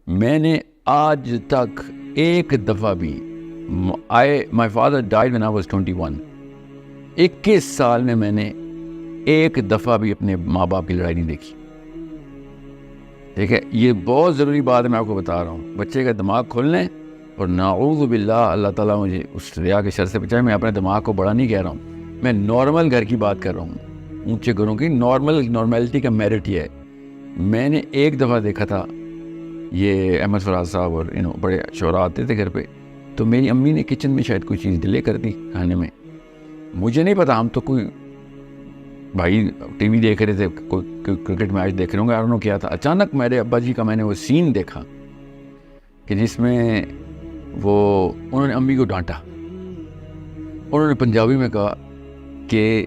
میں نے آج تک ایک دفعہ بھی my father died when I was 21. 21 سال میں نے ایک دفعہ بھی اپنے ماں باپ کی لڑائی نہیں دیکھی. ٹھیک ہے, یہ بہت ضروری بات ہے, میں آپ کو بتا رہا ہوں. بچے کا دماغ کھول لیں, اور نعوذ باللہ اللہ تعالیٰ مجھے اس ریا کے شر سے بچائے. میں اپنے دماغ کو بڑا نہیں کہہ رہا ہوں, میں نارمل گھر کی بات کر رہا ہوں, اونچے گھروں کی نارملٹی کا میرٹ یہ ہے. میں نے ایک دفعہ دیکھا تھا, یہ احمد فراز صاحب اور بڑے شعراء آتے تھے گھر پہ, تو میری امی نے کچن میں شاید کوئی چیز ڈیلے کر دی کھانے میں. مجھے نہیں پتا, ہم تو کوئی بھائی ٹی وی دیکھ رہے تھے, کوئی کرکٹ میچ دیکھ رہے ہوں گے, آئی ڈونٹ نو کیا تھا. اچانک میرے ابا جی کا میں نے وہ سین دیکھا کہ جس میں انہوں نے امی کو ڈانٹا. انہوں نے پنجابی میں کہا کہ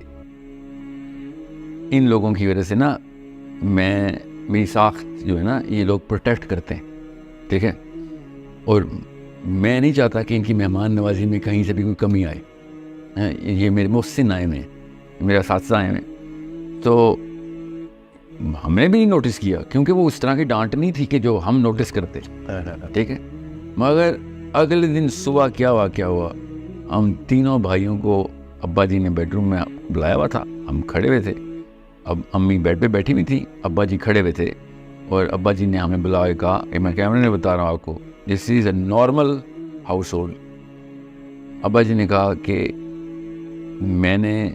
ان لوگوں کی وجہ سے نا میری ساخت جو ہے نا یہ لوگ پروٹیکٹ کرتے ہیں, ٹھیک ہے, اور میں نہیں چاہتا کہ ان کی مہمان نوازی میں کہیں سے بھی کوئی کمی آئے. یہ میرے محسن آئے ہوئے ہیں, میرے اساتذہ آئے ہوئے ہیں. تو ہم نے بھی نہیں نوٹس کیا, کیونکہ وہ اس طرح کی ڈانٹ نہیں تھی کہ جو ہم نوٹس کرتے, ٹھیک ہے. مگر اگلے دن صبح کیا واقعہ ہوا, ہم تینوں بھائیوں کو ابا جی نے بیڈ روم میں بلایا ہوا تھا, ہم کھڑے ہوئے تھے. اب امی بیڈ پہ بیٹھی ہوئی تھی, ابا جی کھڑے ہوئے تھے, اور ابا جی نے ہمیں بلایا, کہا کہ میں کیمرے میں بتا رہا ہوں آپ کو, دس از اے نارمل ہاؤس ہولڈ. ابا جی نے کہا کہ میں نے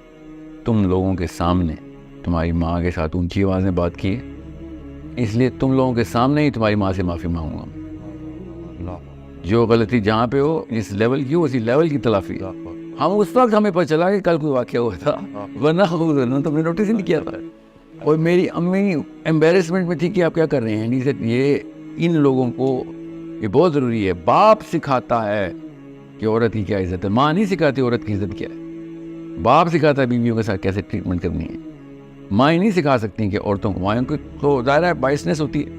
تم لوگوں کے سامنے تمہاری ماں کے ساتھ اونچی آواز میں بات کی ہے, اس لیے تم لوگوں کے سامنے ہی تمہاری ماں سے معافی مانگوں گا. جو غلطی جہاں پہ ہو, اس لیول کی ہو, اسی لیول کی تلافی. ہم اس وقت ہمیں پتہ چلا کہ کل کوئی واقعہ ہوا تھا, ورنہ تم نے نوٹس ہی نہیں کیا تھا. اور میری امی ایمبیرسمنٹ میں تھی کہ آپ کیا کر رہے ہیں. یہ ان لوگوں کو یہ بہت ضروری ہے. باپ سکھاتا ہے کہ عورت کی کیا عزت ہے, ماں نہیں سکھاتی عورت کی عزت کیا ہے. باپ سکھاتا ہے بیویوں کے ساتھ کیسے ٹریٹمنٹ کرنی ہے. مائیں نہیں سکھا سکتی کہ عورتوں کو, مائیں کو تو ظاہر ہے بائسنس ہوتی ہے.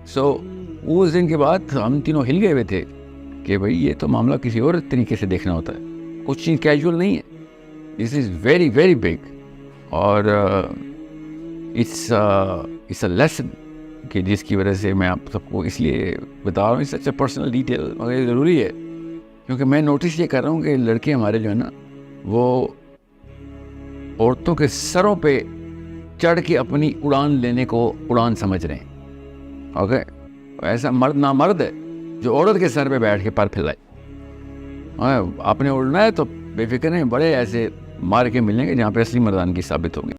سو اس دن کے بعد ہم تینوں ہل گئے ہوئے تھے کہ بھائی یہ تو معاملہ کسی اور طریقے سے دیکھنا ہوتا ہے, کچھ چیز کیجول نہیں ہے. دس از ویری ویری بگ, اور اٹس اے لیسن کہ جس کی وجہ سے میں آپ سب کو اس لیے بتا رہا ہوں. سچ اے پرسنل ڈیٹیل, مگر یہ ضروری ہے کیونکہ میں نوٹس یہ کر رہا ہوں کہ لڑکے ہمارے جو ہے نا وہ عورتوں کے سروں پہ چڑھ کے اپنی اڑان لینے کو اڑان سمجھ رہے ہیں. اوکے, ایسا مرد نامرد ہے جو عورت کے سر پہ بیٹھ کے پر پھیلائے. آپ نے اڑنا ہے تو بے فکر ہیں, بڑے ایسے مار کے ملیں گے جہاں پہ اصلی مردان کی ثابت ہوگی.